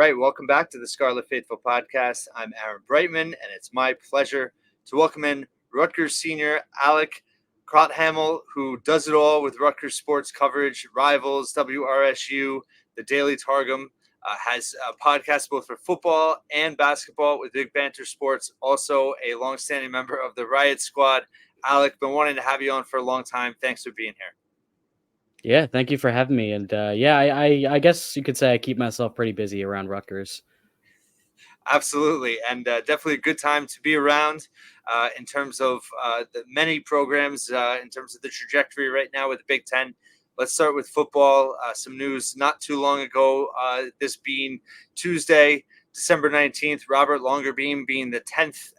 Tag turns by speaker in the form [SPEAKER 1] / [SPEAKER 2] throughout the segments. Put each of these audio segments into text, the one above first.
[SPEAKER 1] right, welcome back to the Scarlet Faithful podcast. I'm Aaron Brightman, and it's my pleasure to welcome in Rutgers senior Alec Crouthamel, who does it all with Rutgers sports coverage, Rivals, WRSU, the Daily Targum, has a podcast both for football and basketball with Big Banter Sports, also a longstanding member of the Riot Squad. Alec, been wanting to have you on for a long time. Thanks for being here.
[SPEAKER 2] Yeah, thank you for having me. And I guess you could say I keep myself pretty busy around Rutgers.
[SPEAKER 1] Absolutely, and definitely a good time to be around in terms of the many programs, in terms of the trajectory right now with the Big Ten. Let's start with football. Some news not too long ago, this being Tuesday, December 19th, Robert Longerbeam being the 10th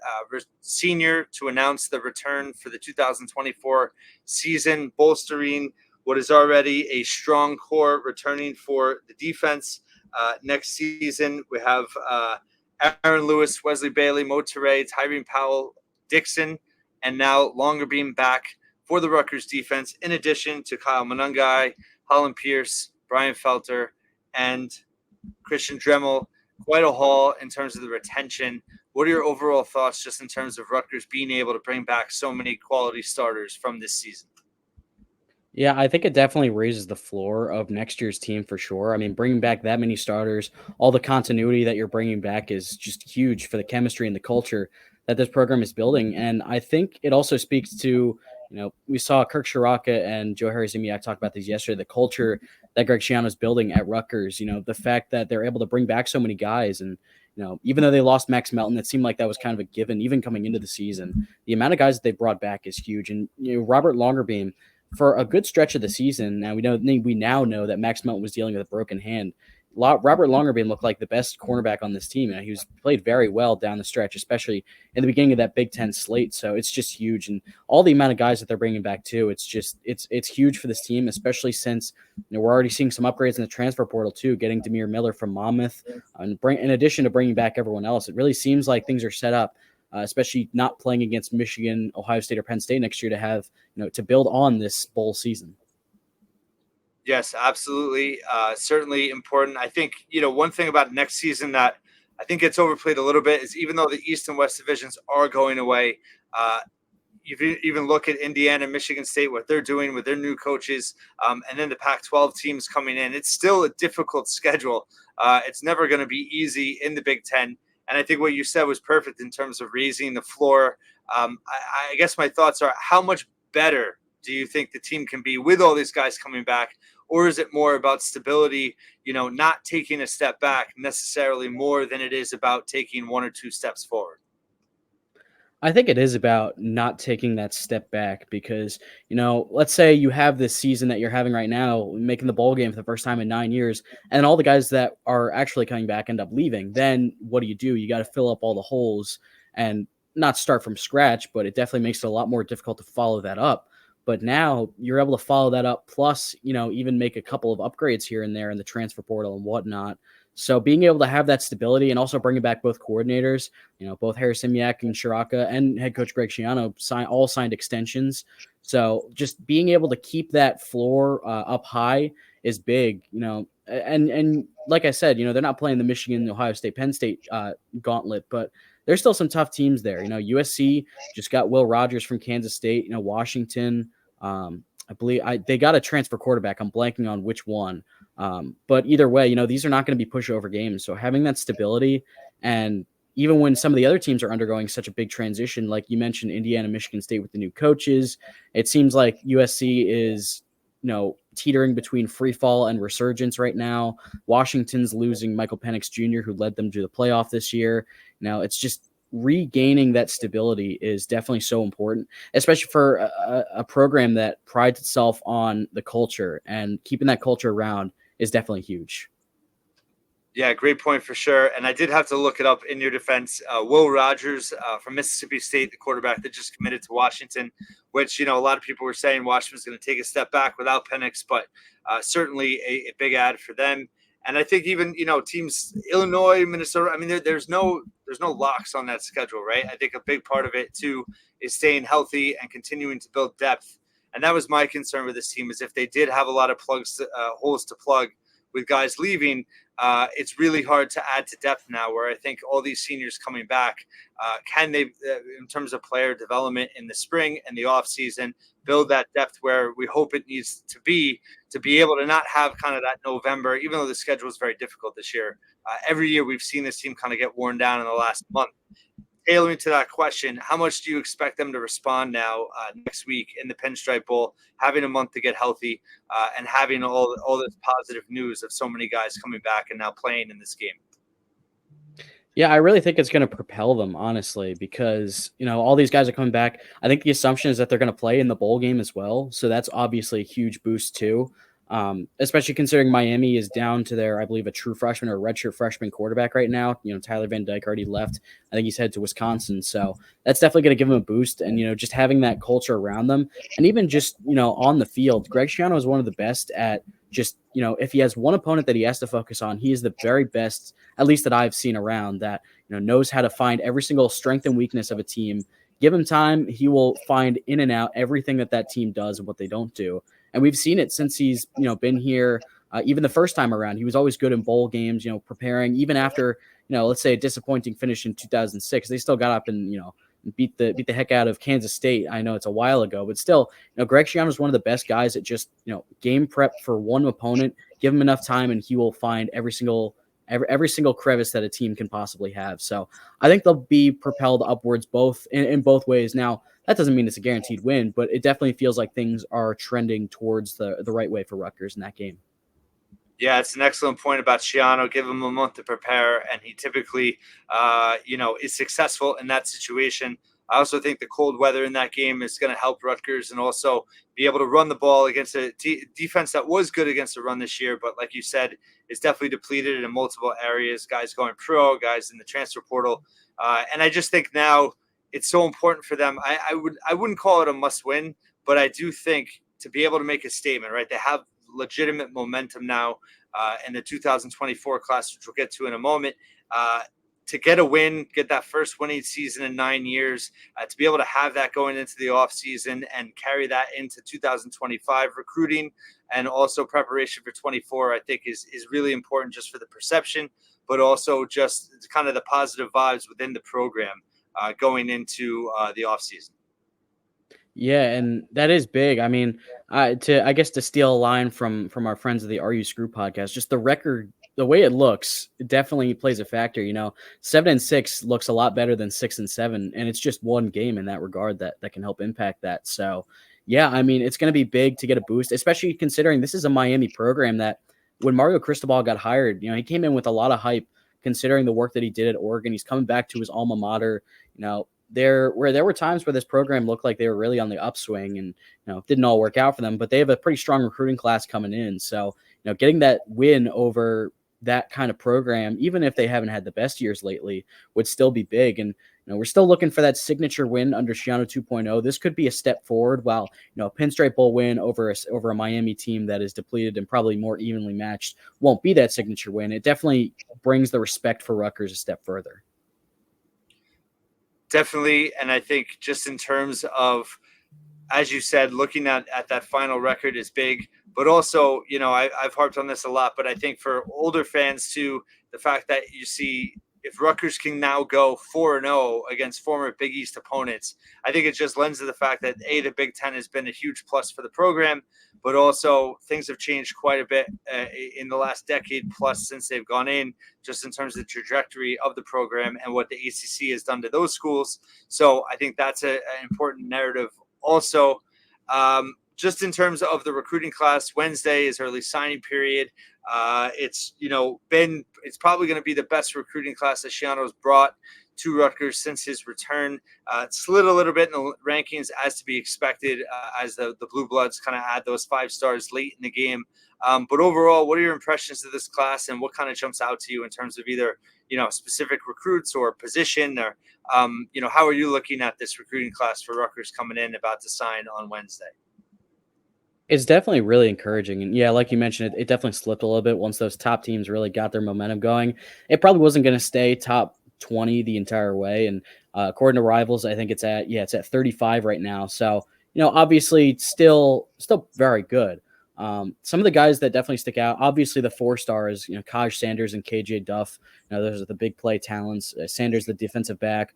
[SPEAKER 1] senior to announce the return for the 2024 season, bolstering what is already a strong core returning for the defense. Next season, we have Aaron Lewis, Wesley Bailey, Mo Toure, Tyreen Powell, Dixon, and now Longerbeam back for the Rutgers defense, in addition to Kyle Monungai, Holland Pierce, Brian Felter, and Christian Dremel. Quite a haul in terms of the retention. What are your overall thoughts just in terms of Rutgers being able to bring back so many quality starters from this season?
[SPEAKER 2] Yeah, I think it definitely raises the floor of next year's team for sure. I mean, bringing back that many starters, all the continuity that you're bringing back is just huge for the chemistry and the culture that this program is building. And I think it also speaks to, we saw Kirk Shiraka and Joe Harris-Imiak talk about this yesterday, the culture that Greg Schiano is building at Rutgers, the fact that they're able to bring back so many guys. And, even though they lost Max Melton, it seemed like that was kind of a given, even coming into the season. The amount of guys that they brought back is huge. And, Robert Longerbeam, for a good stretch of the season, now we now know that Max Melton was dealing with a broken hand. Robert Longerbeam looked like the best cornerback on this team. He was played very well down the stretch, especially in the beginning of that Big Ten slate. So it's just huge, and all the amount of guys that they're bringing back too. It's huge for this team, especially since we're already seeing some upgrades in the transfer portal too. Getting Demir Miller from Monmouth, and in addition to bringing back everyone else, it really seems like things are set up. Especially not playing against Michigan, Ohio State, or Penn State next year to have, to build on this bowl season.
[SPEAKER 1] Yes, absolutely. Certainly important. I think, one thing about next season that I think gets overplayed a little bit is even though the East and West divisions are going away, if you even look at Indiana, Michigan State, what they're doing with their new coaches, and then the Pac-12 teams coming in, it's still a difficult schedule. It's never going to be easy in the Big Ten. And I think what you said was perfect in terms of raising the floor. I guess my thoughts are, how much better do you think the team can be with all these guys coming back? Or is it more about stability, not taking a step back necessarily more than it is about taking one or two steps forward?
[SPEAKER 2] I think it is about not taking that step back because, let's say you have this season that you're having right now, making the bowl game for the first time in 9 years, and all the guys that are actually coming back end up leaving. Then what do? You got to fill up all the holes and not start from scratch, but it definitely makes it a lot more difficult to follow that up. But now you're able to follow that up, plus, even make a couple of upgrades here and there in the transfer portal and whatnot. So being able to have that stability and also bringing back both coordinators, both Harris-Imiak and Shiraka and head coach Greg Schiano all signed extensions. So just being able to keep that floor up high is big, and like I said, they're not playing the Michigan, Ohio State, Penn State gauntlet, but there's still some tough teams there. USC just got Will Rogers from Kansas State, Washington, I believe they got a transfer quarterback. I'm blanking on which one. But either way, these are not going to be pushover games. So having that stability, and even when some of the other teams are undergoing such a big transition, like you mentioned, Indiana, Michigan State with the new coaches, it seems like USC is, teetering between free fall and resurgence right now. Washington's losing Michael Penix Jr., who led them to the playoff this year. Now it's just regaining that stability is definitely so important, especially for a program that prides itself on the culture, and keeping that culture around is definitely huge.
[SPEAKER 1] Yeah, great point for sure. And I did have to look it up in your defense. Will Rogers from Mississippi State, the quarterback that just committed to Washington, which, a lot of people were saying Washington's going to take a step back without Penix, but certainly a big add for them. And I think even, teams, Illinois, Minnesota, I mean, there's no locks on that schedule, right? I think a big part of it, too, is staying healthy and continuing to build depth. And that was my concern with this team, is if they did have a lot of holes to plug with guys leaving, it's really hard to add to depth now, where I think all these seniors coming back, can they, in terms of player development in the spring and the off season, build that depth where we hope it needs to be able to not have kind of that November, even though the schedule is very difficult this year. Every year we've seen this team kind of get worn down in the last month. Tailoring to that question, how much do you expect them to respond now next week in the Pinstripe Bowl, having a month to get healthy, and having all this positive news of so many guys coming back and now playing in this game?
[SPEAKER 2] Yeah, I really think it's going to propel them, honestly, because, all these guys are coming back. I think the assumption is that they're going to play in the bowl game as well. So that's obviously a huge boost too. Especially considering Miami is down to their, I believe, a true freshman or a redshirt freshman quarterback right now. Tyler Van Dyke already left. I think he's headed to Wisconsin. So that's definitely going to give them a boost. And, just having that culture around them, and even just, on the field, Greg Schiano is one of the best at just, if he has one opponent that he has to focus on, he is the very best, at least that I've seen around, that, knows how to find every single strength and weakness of a team. Give him time, he will find in and out everything that team does and what they don't do. And we've seen it since he's, been here. Even the first time around, he was always good in bowl games, preparing. Even after, let's say a disappointing finish in 2006, they still got up and, beat the heck out of Kansas State. I know it's a while ago, but still, Greg Schiano is one of the best guys at just, game prep for one opponent. Give him enough time, and he will find every single crevice that a team can possibly have. So I think they'll be propelled upwards both in both ways. Now, that doesn't mean it's a guaranteed win, but it definitely feels like things are trending towards the right way for Rutgers in that game.
[SPEAKER 1] Yeah, it's an excellent point about Schiano. Give him a month to prepare, and he typically, is successful in that situation. I also think the cold weather in that game is going to help Rutgers, and also be able to run the ball against a defense that was good against the run this year, but like you said, is definitely depleted in multiple areas. Guys going pro, guys in the transfer portal, and I just think now it's so important for them. I wouldn't call it a must win, but I do think to be able to make a statement, right? They have legitimate momentum now in the 2024 class, which we'll get to in a moment. To get a win, get that first winning season in 9 years, to be able to have that going into the offseason and carry that into 2025 recruiting and also preparation for 24, I think is really important just for the perception, but also just kind of the positive vibes within the program going into the offseason.
[SPEAKER 2] Yeah, and that is big. I mean, to steal a line from our friends of the Are You Screw podcast, just the record, the way it looks, it definitely plays a factor. 7-6 looks a lot better than 6-7, and it's just one game in that regard that can help impact that. So, yeah, I mean, it's going to be big to get a boost, especially considering this is a Miami program that when Mario Cristobal got hired, he came in with a lot of hype considering the work that he did at Oregon. He's coming back to his alma mater. There were times where this program looked like they were really on the upswing, and it didn't all work out for them, but they have a pretty strong recruiting class coming in. So, getting that win over that kind of program, even if they haven't had the best years lately, would still be big. And we're still looking for that signature win under Schiano 2.0. This could be a step forward. While a Pinstripe Bowl win over a Miami team that is depleted and probably more evenly matched won't be that signature win. It definitely brings the respect for Rutgers a step further.
[SPEAKER 1] Definitely. And I think just in terms of, as you said, looking at that final record is big, but also, I've harped on this a lot, but I think for older fans too, the fact that you see if Rutgers can now go 4-0 against former Big East opponents, I think it just lends to the fact that the Big Ten has been a huge plus for the program, but also things have changed quite a bit in the last decade plus since they've gone in, just in terms of the trajectory of the program and what the ACC has done to those schools. So I think that's an important narrative. Also, just in terms of the recruiting class, Wednesday is early signing period. It's probably going to be the best recruiting class that Schiano's brought to Rutgers since his return. It slid a little bit in the rankings as to be expected, as the Blue Bloods kind of add those 5 stars late in the game. But overall, what are your impressions of this class, and what kind of jumps out to you in terms of either specific recruits or position, or how are you looking at this recruiting class for Rutgers coming in about to sign on Wednesday?
[SPEAKER 2] It's definitely really encouraging. And yeah, like you mentioned, it definitely slipped a little bit once those top teams really got their momentum going. It probably wasn't going to stay top 20 the entire way. And according to Rivals, I think it's at 35 right now. So, obviously still very good. Some of the guys that definitely stick out, obviously the 4 stars, Kaj Sanders and KJ Duff. Those are the big play talents. Sanders, the defensive back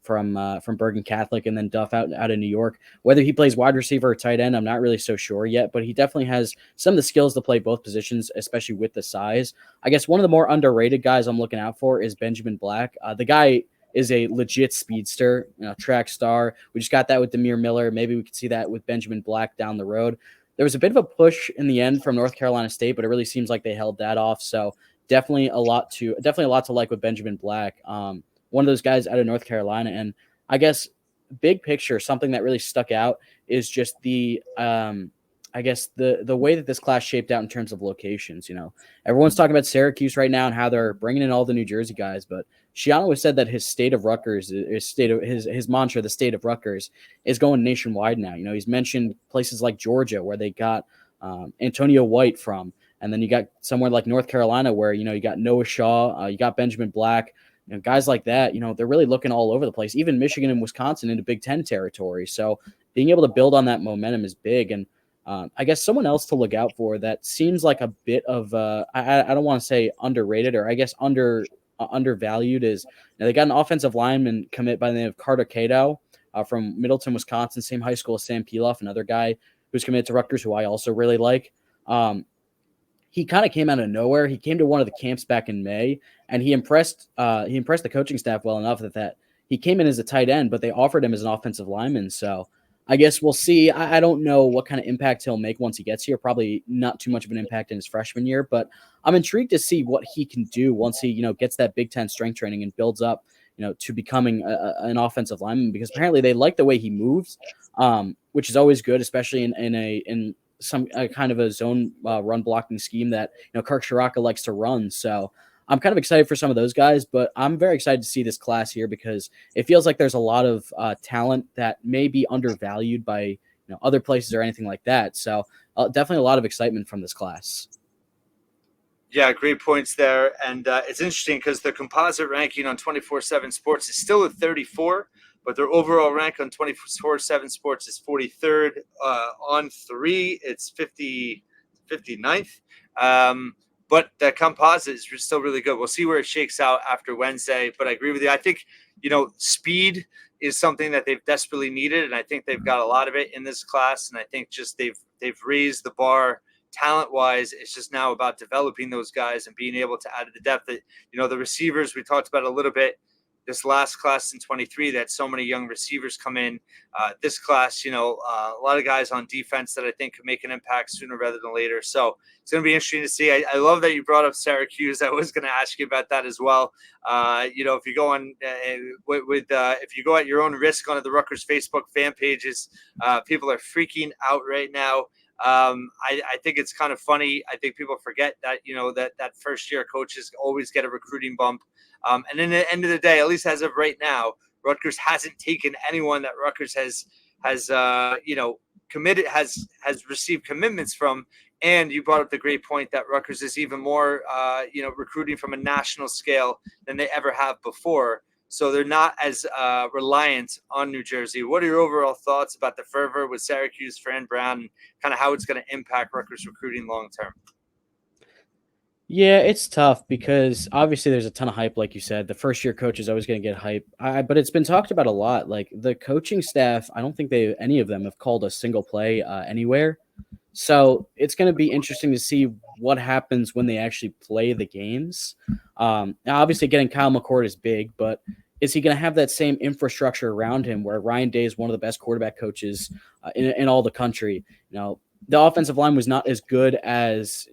[SPEAKER 2] from Bergen Catholic, and then Duff out of New York. Whether he plays wide receiver or tight end, I'm not really so sure yet, but he definitely has some of the skills to play both positions, especially with the size. I guess one of the more underrated guys I'm looking out for is Benjamin Black. The guy is a legit speedster, track star. We just got that with Demir Miller. Maybe we could see that with Benjamin Black down the road. There was a bit of a push in the end from North Carolina State, but it really seems like they held that off. So definitely a lot to like with Benjamin Black. One of those guys out of North Carolina. And I guess big picture, something that really stuck out is just the way that this class shaped out in terms of locations. Everyone's talking about Syracuse right now and how they're bringing in all the New Jersey guys, but Shiano has said that his state of Rutgers, his mantra, the state of Rutgers, is going nationwide now. He's mentioned places like Georgia where they got Antonio White from, and then you got somewhere like North Carolina where you got Noah Shaw, you got Benjamin Black, guys like that. They're really looking all over the place. Even Michigan and Wisconsin into Big Ten territory. So being able to build on that momentum is big. And I guess someone else to look out for that seems like a bit of I don't want to say underrated, or I guess undervalued is they got an offensive lineman commit by the name of Carter Cato from Middleton, Wisconsin, same high school as Sam Piloff, another guy who's committed to Rutgers who I also really like. He kind of came out of nowhere. He came to one of the camps back in May, and he impressed the coaching staff well enough that he came in as a tight end, but they offered him as an offensive lineman. So I guess we'll see. I don't know what kind of impact he'll make once he gets here. Probably not too much of an impact in his freshman year, but I'm intrigued to see what he can do once he, gets that Big Ten strength training and builds up, to becoming an offensive lineman, because apparently they like the way he moves, which is always good, especially in some kind of a zone run blocking scheme that, Kirk Shiraka likes to run. So I'm kind of excited for some of those guys, but I'm very excited to see this class here because it feels like there's a lot of talent that may be undervalued by other places or anything like that. So definitely a lot of excitement from this class.
[SPEAKER 1] Yeah, great points there. And it's interesting because the composite ranking on 24/7 Sports is still at 34, but their overall rank on 24/7 Sports is 43rd. On 3, it's 59th. But the composite is still really good. We'll see where it shakes out after Wednesday. But I agree with you. I think, speed is something that they've desperately needed, and I think they've got a lot of it in this class. And I think just they've raised the bar talent-wise. It's just now about developing those guys and being able to add to the depth. That the receivers we talked about a little bit. This last class in 23, that so many young receivers come in. This class, a lot of guys on defense that I think could make an impact sooner rather than later. So it's going to be interesting to see. I love that you brought up Syracuse. I was going to ask you about that as well. If you go on if you go at your own risk onto the Rutgers Facebook fan pages, people are freaking out right now. I think it's kind of funny. I think people forget that, that first year coaches always get a recruiting bump. And in the end of the day, at least as of right now, Rutgers hasn't taken anyone that Rutgers has committed, has received commitments from. And you brought up the great point that Rutgers is even more, recruiting from a national scale than they ever have before. So they're not as reliant on New Jersey. What are your overall thoughts about the fervor with Syracuse, Fran Brown, and kind of how it's going to impact Rutgers recruiting long term?
[SPEAKER 2] Yeah, it's tough because obviously there's a ton of hype, like you said. The first year coach is always going to get hype, but it's been talked about a lot. Like the coaching staff, I don't think any of them have called a single play anywhere. So it's going to be interesting to see what happens when they actually play the games. Now, obviously, getting Kyle McCord is big, but is he going to have that same infrastructure around him where Ryan Day is one of the best quarterback coaches in all the country? The offensive line was not as good as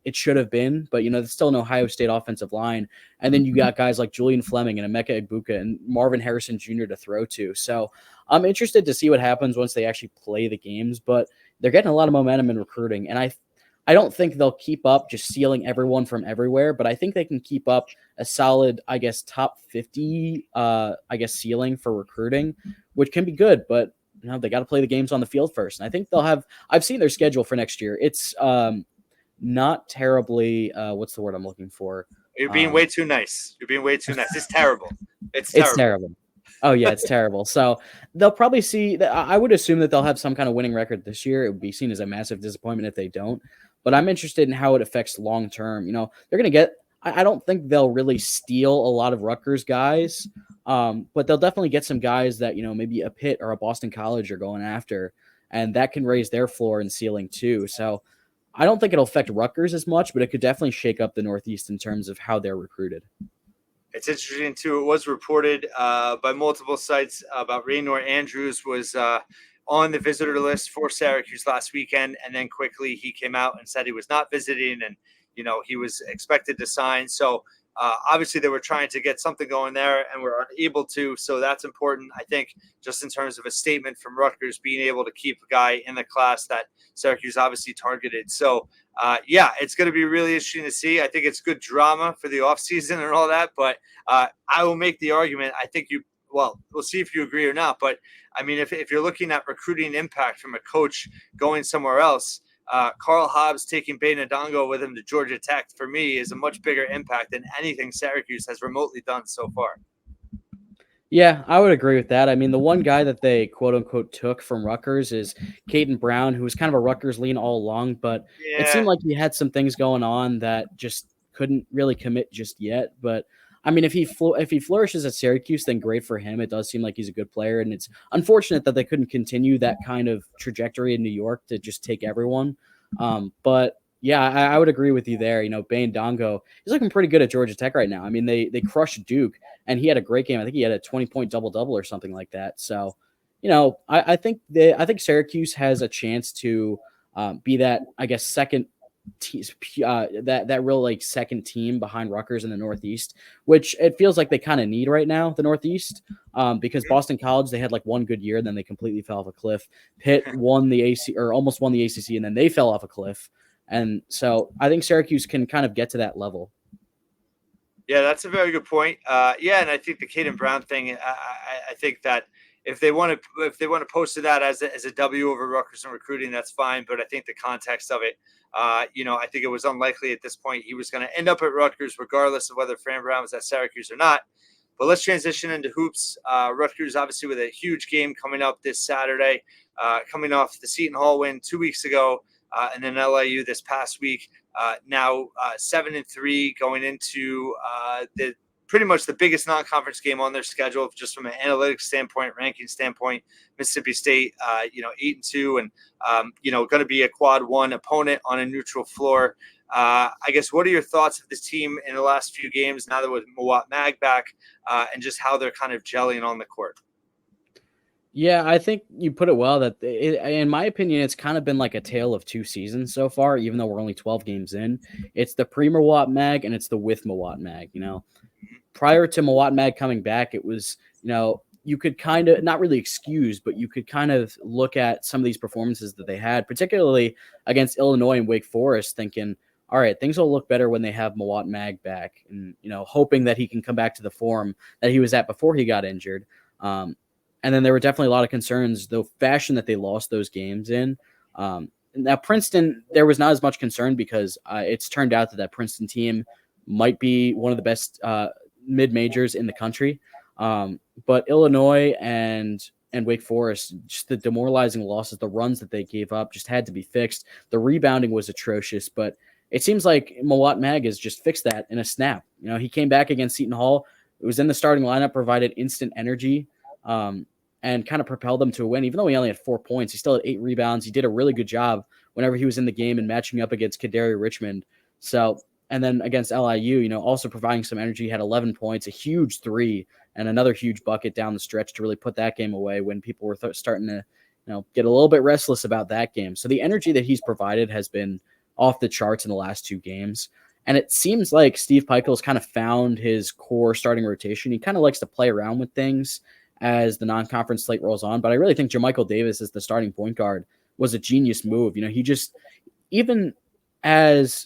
[SPEAKER 2] it should have been, but there's still an Ohio State offensive line, and then you got guys like Julian Fleming and Emeka Egbuka and Marvin Harrison Jr. to throw to. So I'm interested to see what happens once they actually play the games, but they're getting a lot of momentum in recruiting, and I don't think they'll keep up just stealing everyone from everywhere, but I think they can keep up a solid, I guess, top 50, ceiling for recruiting, which can be good, but they got to play the games on the field first. And I think I've seen their schedule for next year. It's not terribly, what's the word I'm looking for?
[SPEAKER 1] You're being way too nice. You're being way too nice. It's terrible.
[SPEAKER 2] It's terrible. Oh yeah, it's terrible. So they'll probably see that. I would assume that they'll have some kind of winning record this year. It would be seen as a massive disappointment if they don't. But I'm interested in how it affects long term. They're going to get. I don't think they'll really steal a lot of Rutgers guys, but they'll definitely get some guys that maybe a Pitt or a Boston College are going after, and that can raise their floor and ceiling too. So I don't think it'll affect Rutgers as much, but it could definitely shake up the Northeast in terms of how they're recruited.
[SPEAKER 1] It's interesting too. It was reported by multiple sites about Raynor Andrews was on the visitor list for Syracuse last weekend, and then quickly he came out and said he was not visiting, and he was expected to sign. So obviously they were trying to get something going there, and were unable to. So that's important, I think, just in terms of a statement from Rutgers being able to keep a guy in the class that Syracuse obviously targeted. So yeah, it's going to be really interesting to see. I think it's good drama for the offseason and all that, but I will make the argument. I think we'll see if you agree or not. But I mean, if you're looking at recruiting impact from a coach going somewhere else, Carl Hobbs taking Ndongo with him to Georgia Tech, for me, is a much bigger impact than anything Syracuse has remotely done so far.
[SPEAKER 2] Yeah, I would agree with that. I mean, the one guy that they quote unquote took from Rutgers is Caden Brown, who was kind of a Rutgers lean all along, but it seemed
[SPEAKER 1] Yeah.
[SPEAKER 2] like he had some things going on that just couldn't really commit just yet. But I mean, if he flourishes at Syracuse, then great for him. It does seem like he's a good player, and it's unfortunate that they couldn't continue that kind of trajectory in New York to just take everyone. But yeah, I would agree with you there. Bane Dongo, he's looking pretty good at Georgia Tech right now. I mean, they crushed Duke, and he had a great game. I think he had a 20-point double-double or something like that. So, I think Syracuse has a chance to be that, I guess, second that real like second team behind Rutgers in the Northeast, which it feels like they kind of need right now, the Northeast, because Boston College, they had like one good year, and then they completely fell off a cliff. Pitt won the AC or almost won the ACC, and then they fell off a cliff. And so I think Syracuse can kind of get to that level.
[SPEAKER 1] Yeah, that's a very good point. Yeah, and I think the Caden Brown thing. I think that if they want to post to that as a W over Rutgers in recruiting, that's fine. But I think the context of it, I think it was unlikely at this point he was going to end up at Rutgers, regardless of whether Fran Brown was at Syracuse or not. But let's transition into hoops. Rutgers, obviously, with a huge game coming up this Saturday, coming off the Seton Hall win 2 weeks ago, and then LIU this past week. Now 7-3 going into the pretty much the biggest non-conference game on their schedule, just from an analytics standpoint, ranking standpoint. Mississippi State, 8-2, and going to be a quad one opponent on a neutral floor. I guess, what are your thoughts of this team in the last few games now that with Mawot Mag back, and just how they're kind of gelling on the court?
[SPEAKER 2] Yeah, I think you put it well that in my opinion, it's kind of been like a tale of two seasons so far, even though we're only 12 games in. It's the pre-Mawot Mag and it's the with Mawot Mag. Prior to Mawot Mag coming back, it was, you could kind of not really excuse, but you could kind of look at some of these performances that they had, particularly against Illinois and Wake Forest, thinking, all right, things will look better when they have Mawot Mag back, and hoping that he can come back to the form that he was at before he got injured. And then there were definitely a lot of concerns, the fashion that they lost those games in. Now, Princeton, there was not as much concern because it's turned out that Princeton team might be one of the best mid-majors in the country. But Illinois and Wake Forest, just the demoralizing losses, the runs that they gave up just had to be fixed. The rebounding was atrocious, but it seems like Mawot Mag has just fixed that in a snap. He came back against Seton Hall. It was in the starting lineup, provided instant energy. And kind of propelled them to a win. Even though he only had 4 points, he still had 8 rebounds. He did a really good job whenever he was in the game and matching up against Kadari Richmond. So, and then against LIU, also providing some energy, had 11 points, a huge 3, and another huge bucket down the stretch to really put that game away when people were starting to, get a little bit restless about that game. So the energy that he's provided has been off the charts in the last 2 games. And it seems like Steve Pikiell's kind of found his core starting rotation. He kind of likes to play around with things as the non-conference slate rolls on. But I really think Jermichael Davis as the starting point guard was a genius move. He just, even since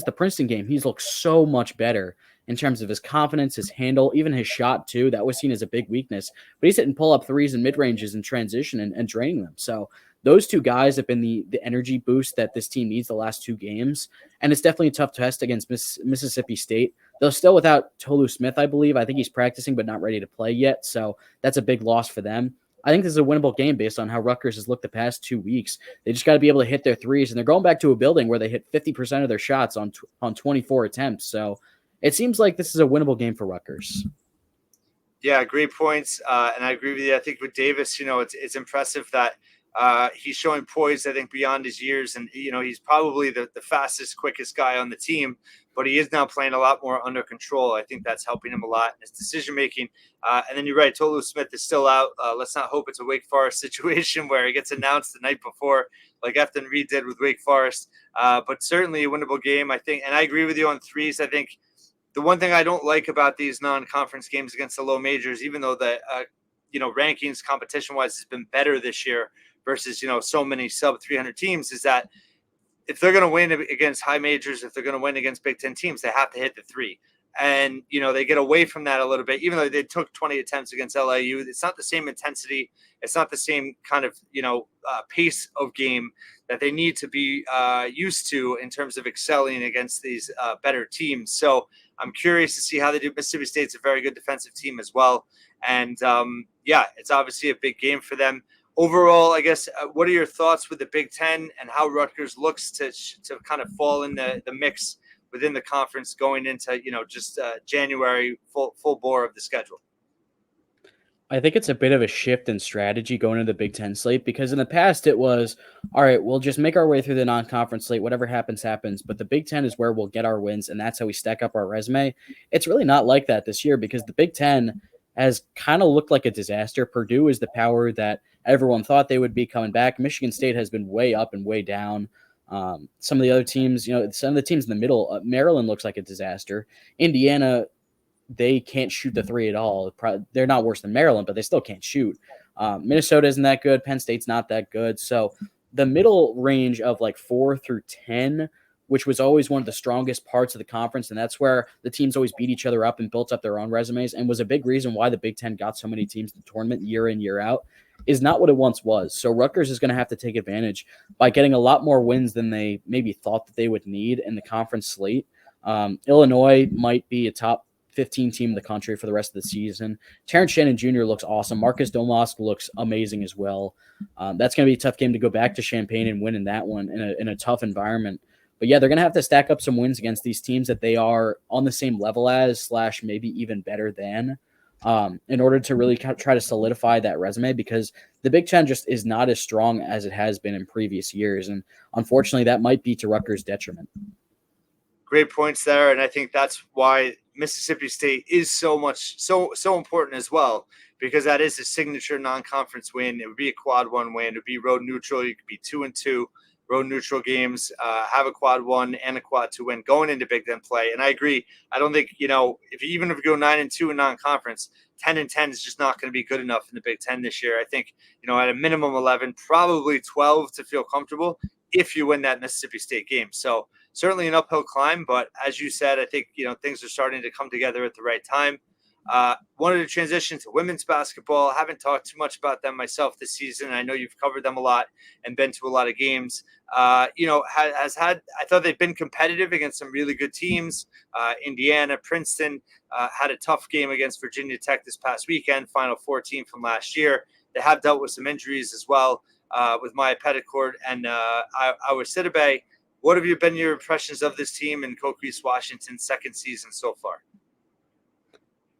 [SPEAKER 2] the Princeton game, he's looked so much better in terms of his confidence, his handle, even his shot too. That was seen as a big weakness, but he's hitting pull-up threes and mid-ranges in transition and draining them. So those 2 guys have been the energy boost that this team needs the last 2 games. And it's definitely a tough test against Mississippi State. They're still without Tolu Smith, I believe. I think he's practicing but not ready to play yet, so that's a big loss for them. I think this is a winnable game based on how Rutgers has looked the past 2 weeks. They just got to be able to hit their threes, and they're going back to a building where they hit 50% of their shots on 24 attempts. So it seems like this is a winnable game for Rutgers.
[SPEAKER 1] Yeah, great points, and I agree with you. I think with Davis, it's impressive that he's showing poise, I think, beyond his years, and he's probably the fastest, quickest guy on the team, but he is now playing a lot more under control. I think that's helping him a lot in his decision making. And then you're right, Tolu Smith is still out. Let's not hope it's a Wake Forest situation where he gets announced the night before, like Efton Reed did with Wake Forest. But certainly a winnable game, I think. And I agree with you on threes. I think the one thing I don't like about these non-conference games against the low majors, even though the rankings competition-wise has been better this year versus so many sub 300 teams, is that if they're going to win against high majors, if they're going to win against Big Ten teams, they have to hit the three. And they get away from that a little bit, even though they took 20 attempts against LIU. It's not the same intensity. It's not the same kind of pace of game that they need to be used to in terms of excelling against these better teams. So I'm curious to see how they do. Mississippi State's a very good defensive team as well. And it's obviously a big game for them. Overall, I guess, what are your thoughts with the Big Ten and how Rutgers looks to kind of fall in the mix within the conference going into, January, full bore of the schedule?
[SPEAKER 2] I think it's a bit of a shift in strategy going into the Big Ten slate, because in the past it was, all right, we'll just make our way through the non-conference slate. Whatever happens, happens. But the Big Ten is where we'll get our wins, and that's how we stack up our resume. It's really not like that this year, because the Big Ten has kind of looked like a disaster. Purdue is the power that everyone thought they would be coming back. Michigan State has been way up and way down. Some of the other teams, some of the teams in the middle, Maryland looks like a disaster. Indiana, they can't shoot the three at all. They're not worse than Maryland, but they still can't shoot. Minnesota isn't that good. Penn State's not that good. So the middle range of like 4 through 10, which was always one of the strongest parts of the conference, and that's where the teams always beat each other up and built up their own resumes, and was a big reason why the Big Ten got so many teams in the tournament year in, year out, is not what it once was. So Rutgers is going to have to take advantage by getting a lot more wins than they maybe thought that they would need in the conference slate. Illinois might be a top 15 team in the country for the rest of the season. Terrence Shannon Jr. looks awesome. Marcus Domosk looks amazing as well. That's going to be a tough game to go back to Champaign and win in that one in a tough environment. But yeah, they're going to have to stack up some wins against these teams that they are on the same level as / maybe even better than, in order to really try to solidify that resume, because the Big Ten just is not as strong as it has been in previous years. And unfortunately, that might be to Rutgers' detriment.
[SPEAKER 1] Great points there. And I think that's why Mississippi State is so important as well, because that is a signature non-conference win. It would be a quad one win. It would be road neutral. You could be 2-2 road neutral games, have a quad one and a quad two win going into Big Ten play. And I agree. I don't think, if you go 9-2 in non-conference, 10-10 is just not going to be good enough in the Big Ten this year. I think, at a minimum 11, probably 12 to feel comfortable if you win that Mississippi State game. So certainly an uphill climb, but as you said, I think, things are starting to come together at the right time. Wanted to transition to women's basketball. Haven't talked too much about them myself this season. I know you've covered them a lot and been to a lot of games. I thought they've been competitive against some really good teams. Indiana, Princeton had a tough game against Virginia Tech this past weekend, Final Four team from last year. They have dealt with some injuries as well with Maya Petticourt and our Sidibe. What have been your impressions of this team in Coquise Washington's second season so far?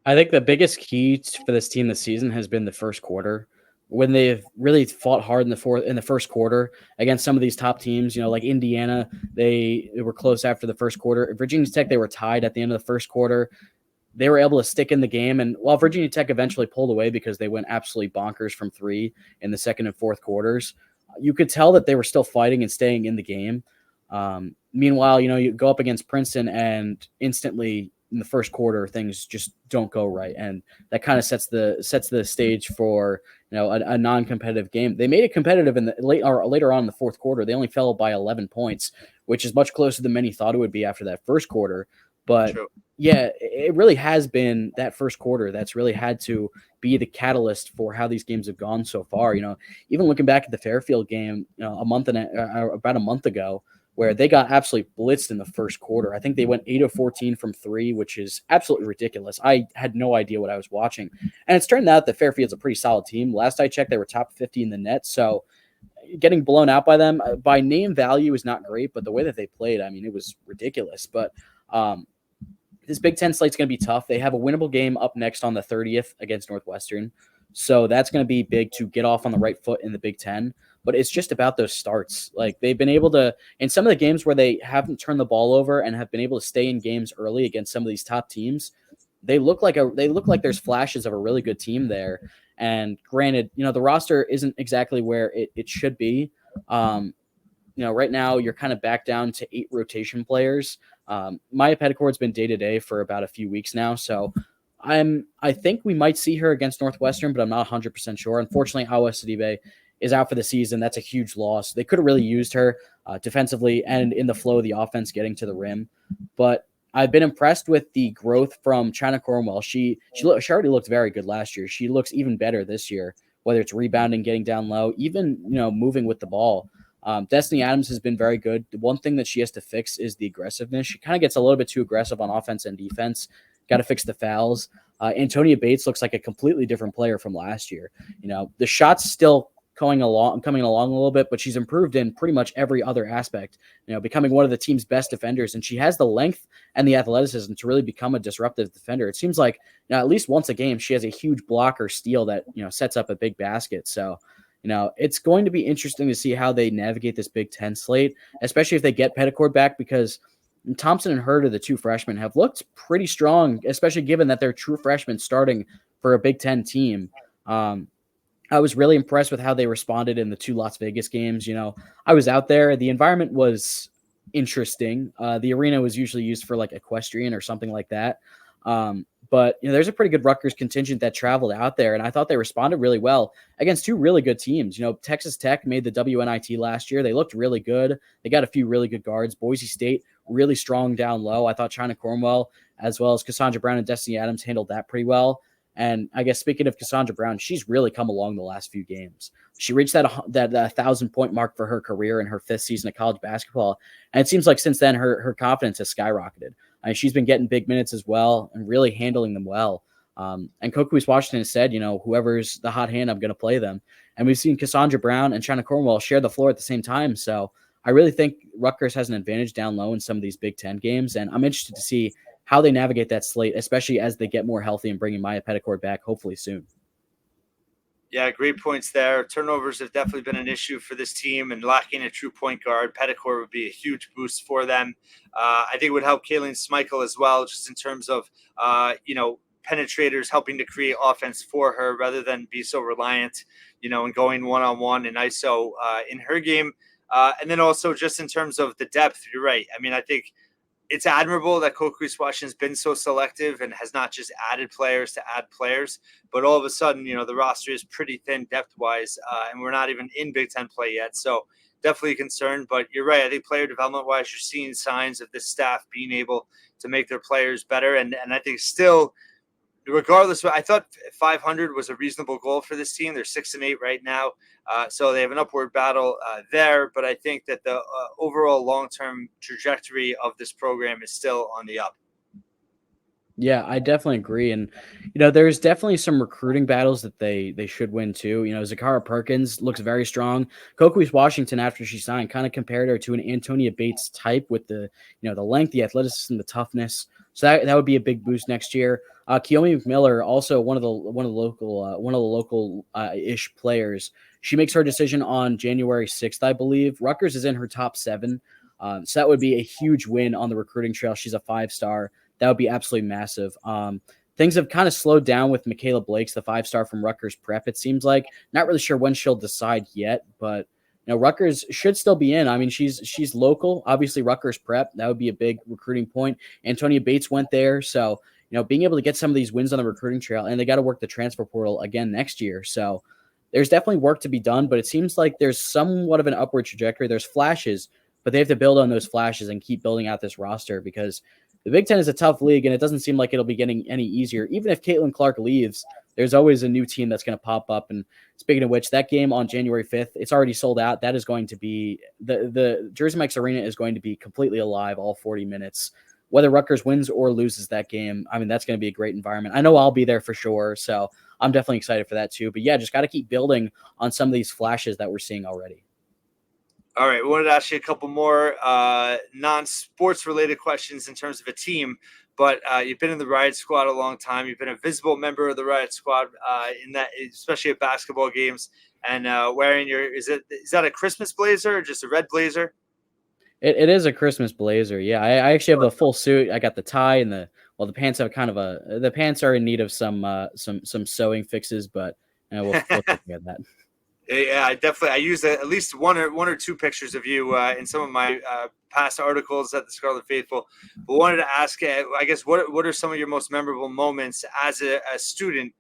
[SPEAKER 2] I think the biggest key for this team this season has been the first quarter, when they've really fought hard in the first quarter against some of these top teams. Like Indiana, they were close after the first quarter. Virginia Tech, they were tied at the end of the first quarter. They were able to stick in the game, and while Virginia Tech eventually pulled away because they went absolutely bonkers from three in the second and fourth quarters, you could tell that they were still fighting and staying in the game. Meanwhile, you go up against Princeton and instantly in the first quarter, things just don't go right. And that kind of sets the stage for, a non-competitive game. They made it competitive in the later on in the fourth quarter. They only fell by 11 points, which is much closer than many thought it would be after that first quarter. But yeah, it really has been that first quarter that's really had to be the catalyst for how these games have gone so far. Even looking back at the Fairfield game, about a month ago, where they got absolutely blitzed in the first quarter. I think they went 8 of 14 from three, which is absolutely ridiculous. I had no idea what I was watching. And it's turned out that Fairfield's a pretty solid team. Last I checked, they were top 50 in the net. So getting blown out by them by name value is not great, but the way that they played, I mean, it was ridiculous. But this Big Ten slate's going to be tough. They have a winnable game up next on the 30th against Northwestern. So that's going to be big to get off on the right foot in the Big Ten. But it's just about those starts. Like they've been able to, in some of the games where they haven't turned the ball over and have been able to stay in games early against some of these top teams, they look like there's flashes of a really good team there. And granted, the roster isn't exactly where it should be. Right now you're kind of back down to 8 rotation players. Maya Petticord's been day-to-day for about a few weeks now, so I think we might see her against Northwestern, but I'm not 100% sure. Unfortunately, Awa Sidibe is out for the season. That's a huge loss. They could have really used her defensively and in the flow of the offense getting to the rim. But I've been impressed with the growth from China Cornwell. She already looked very good last year. She looks even better this year, whether it's rebounding, getting down low, even moving with the ball. Destiny Adams has been very good. The one thing that she has to fix is the aggressiveness. She kind of gets a little bit too aggressive on offense and defense. Got to fix the fouls. Antonia Bates looks like a completely different player from last year. The shot's still coming along a little bit, but she's improved in pretty much every other aspect, becoming one of the team's best defenders. And she has the length and the athleticism to really become a disruptive defender. It seems like at least once a game, she has a huge block or steal that, sets up a big basket. So, it's going to be interesting to see how they navigate this Big Ten slate, especially if they get Petticord back, because Thompson and Hurd, the 2 freshmen, have looked pretty strong, especially given that they're true freshmen starting for a Big Ten team. I was really impressed with how they responded in the 2 Las Vegas games. I was out there. The environment was interesting. The arena was usually used for like equestrian or something like that. But there's a pretty good Rutgers contingent that traveled out there, and I thought they responded really well against 2 really good teams. Texas Tech made the WNIT last year. They looked really good. They got a few really good guards. Boise State, really strong down low. I thought China Cornwell, as well as Cassandra Brown and Destiny Adams, handled that pretty well. And I guess speaking of Cassandra Brown, she's really come along the last few games. She reached that 1,000-point mark for her career in her 5th season of college basketball. And it seems like since then her confidence has skyrocketed. I mean, she's been getting big minutes as well and really handling them well. And Kokuis Washington has said, whoever's the hot hand, I'm going to play them. And we've seen Cassandra Brown and China Cornwell share the floor at the same time. So I really think Rutgers has an advantage down low in some of these Big Ten games. And I'm interested to see how they navigate that slate, especially as they get more healthy and bringing Maya Petticord back hopefully soon.
[SPEAKER 1] Yeah, great points there. Turnovers have definitely been an issue for this team, and lacking a true point guard, Petticord would be a huge boost for them. I think it would help Kayleen Schmeichel as well, just in terms of, penetrators helping to create offense for her rather than be so reliant, and going one-on-one and ISO in her game. And then also just in terms of the depth, you're right. I mean, I think it's admirable that Kokuis Washington's been so selective and has not just added players to add players, but all of a sudden, the roster is pretty thin depth-wise, and we're not even in Big Ten play yet. So definitely a concern, but you're right. I think player development-wise, you're seeing signs of this staff being able to make their players better. And I think still, regardless, I thought 500 was a reasonable goal for this team. They're 6-8 right now, so they have an upward battle there. But I think that the overall long-term trajectory of this program is still on the up.
[SPEAKER 2] Yeah, I definitely agree. And, there's definitely some recruiting battles that they should win too. Zakara Perkins looks very strong. Kokuis Washington, after she signed, kind of compared her to an Antonia Bates type with the length, the athleticism, the toughness. So that would be a big boost next year. Kiyomi McMiller, also one of the local ish players. She makes her decision on January 6th, I believe. Rutgers is in her top 7. So that would be a huge win on the recruiting trail. She's a 5-star. That would be absolutely massive. Things have kind of slowed down with Michaela Blakes, the 5-star from Rutgers Prep, it seems like. Not really sure when she'll decide yet, but Rutgers should still be in. I mean, she's local. Obviously, Rutgers Prep, that would be a big recruiting point. Antonia Bates went there, so being able to get some of these wins on the recruiting trail, and they got to work the transfer portal again next year. So there's definitely work to be done, but it seems like there's somewhat of an upward trajectory. There's flashes, but they have to build on those flashes and keep building out this roster, because the Big Ten is a tough league, and it doesn't seem like it'll be getting any easier. Even if Caitlin Clark leaves, there's always a new team that's going to pop up. And speaking of which, that game on January 5th, it's already sold out. That is going to be the Jersey Mike's Arena is going to be completely alive all 40 minutes. Whether Rutgers wins or loses that game, I mean, that's going to be a great environment. I know I'll be there for sure, so I'm definitely excited for that too. But yeah, just got to keep building on some of these flashes that we're seeing already.
[SPEAKER 1] All right, we wanted to ask you a couple more non-sports related questions in terms of a team, but you've been in the Riot Squad a long time. You've been a visible member of the Riot Squad in that, especially at basketball games, and wearing is that a Christmas blazer or just a red blazer?
[SPEAKER 2] It is a Christmas blazer. Yeah, I actually have the full suit. I got the tie and the pants have kind of the pants are in need of some sewing fixes, but we'll take care of that.
[SPEAKER 1] Yeah, I use at least one or two pictures of you in some of my past articles at the Scarlet Faithful. But wanted to ask, I guess, what are some of your most memorable moments as a student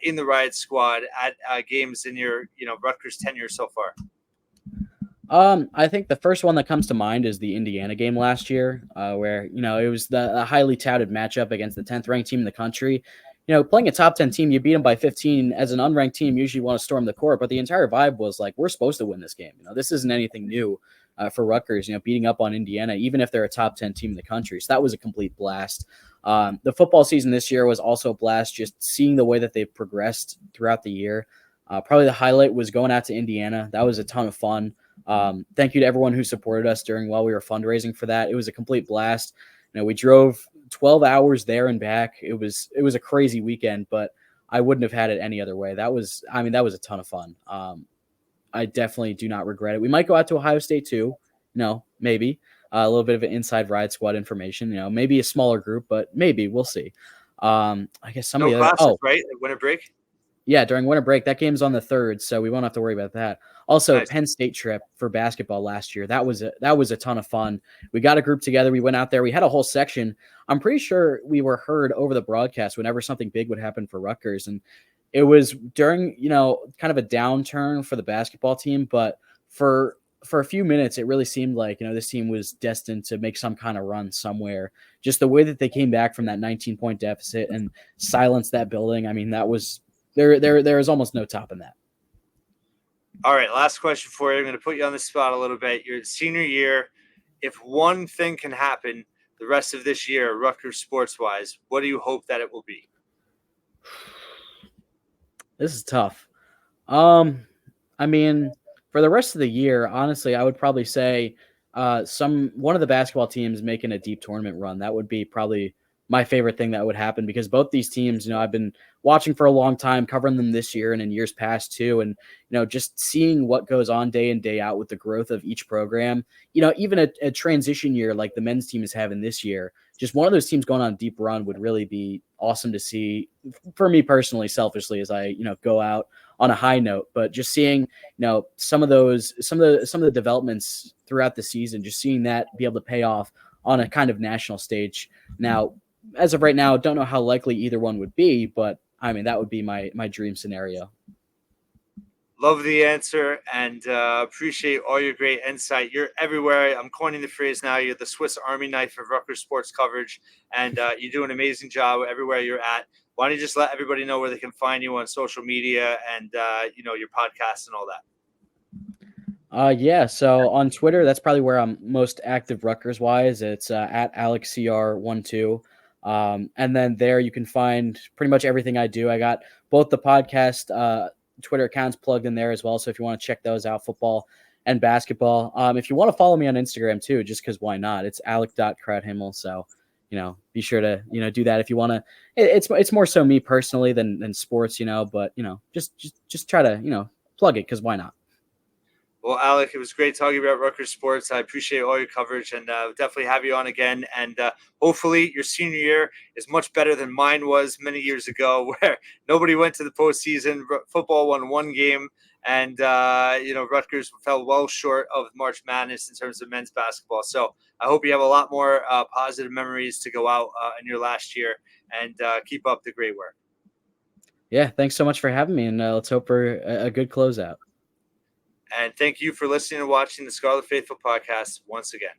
[SPEAKER 1] in the Riot Squad at games in your Rutgers tenure so far?
[SPEAKER 2] I think the first one that comes to mind is the Indiana game last year, where it was the highly touted matchup against the 10th ranked team in the country. Playing a top 10 team, you beat them by 15. As an unranked team, usually want to storm the court, but the entire vibe was like, we're supposed to win this game. This isn't anything new for Rutgers, beating up on Indiana, even if they're a top 10 team in the country. So that was a complete blast. The football season this year was also a blast, just seeing the way that they've progressed throughout the year. Probably the highlight was going out to Indiana. That was a ton of fun. Thank you to everyone who supported us while we were fundraising for that. It was a complete blast. We drove 12 hours there and back. It was a crazy weekend, but I wouldn't have had it any other way. That was a ton of fun. I definitely do not regret it. We might go out to Ohio State too. Maybe a little bit of an inside Riot Squad information, maybe a smaller group, but maybe we'll see. I guess some of the
[SPEAKER 1] classes, right? Winter break.
[SPEAKER 2] Yeah, during winter break. That game's on the 3rd, so we won't have to worry about that. Also,
[SPEAKER 1] Nice.
[SPEAKER 2] Penn State trip for basketball last year. That was a ton of fun. We got a group together. We went out there. We had a whole section. I'm pretty sure we were heard over the broadcast whenever something big would happen for Rutgers. And it was during, kind of a downturn for the basketball team. But for a few minutes, it really seemed like, this team was destined to make some kind of run somewhere. Just the way that they came back from that 19-point deficit and silenced that building. I mean, that was there is almost no topping that.
[SPEAKER 1] All right, last question for you. I'm going to put you on the spot a little bit. Your senior year, if one thing can happen the rest of this year, Rutgers sports-wise, what do you hope that it will be?
[SPEAKER 2] This is tough. I mean, for the rest of the year, honestly, I would probably say one of the basketball teams making a deep tournament run. That would be probably my favorite thing that would happen, because both these teams, I've been watching for a long time, covering them this year and in years past too. And, just seeing what goes on day in, day out with the growth of each program, even a transition year like the men's team is having this year, just one of those teams going on a deep run would really be awesome to see for me personally, selfishly, as I, go out on a high note. But just seeing, some of the developments throughout the season, just seeing that be able to pay off on a kind of national stage. Now, as of right now, don't know how likely either one would be, but I mean, that would be my dream scenario.
[SPEAKER 1] Love the answer, and appreciate all your great insight. You're everywhere. I'm coining the phrase now. You're the Swiss Army knife of Rutgers sports coverage, and you do an amazing job everywhere you're at. Why don't you just let everybody know where they can find you on social media and, your podcast and all that?
[SPEAKER 2] Yeah. So on Twitter, that's probably where I'm most active Rutgers wise. It's at AlecCR12. And then there you can find pretty much everything I do. I got both the podcast Twitter accounts plugged in there as well. So if you want to check those out, football and basketball. If you want to follow me on Instagram too, just because why not? It's Alec.Crouthamel. So, be sure to, do that if you want to. It's more so me personally than sports, but, just try to, plug it, because why not?
[SPEAKER 1] Well, Alec, it was great talking about Rutgers sports. I appreciate all your coverage, and definitely have you on again. And hopefully your senior year is much better than mine was many years ago, where nobody went to the postseason. Football won one game, and Rutgers fell well short of March Madness in terms of men's basketball. So I hope you have a lot more positive memories to go out in your last year, and keep up the great work.
[SPEAKER 2] Yeah, thanks so much for having me, and let's hope for a good closeout.
[SPEAKER 1] And thank you for listening and watching the Scarlet Faithful podcast once again.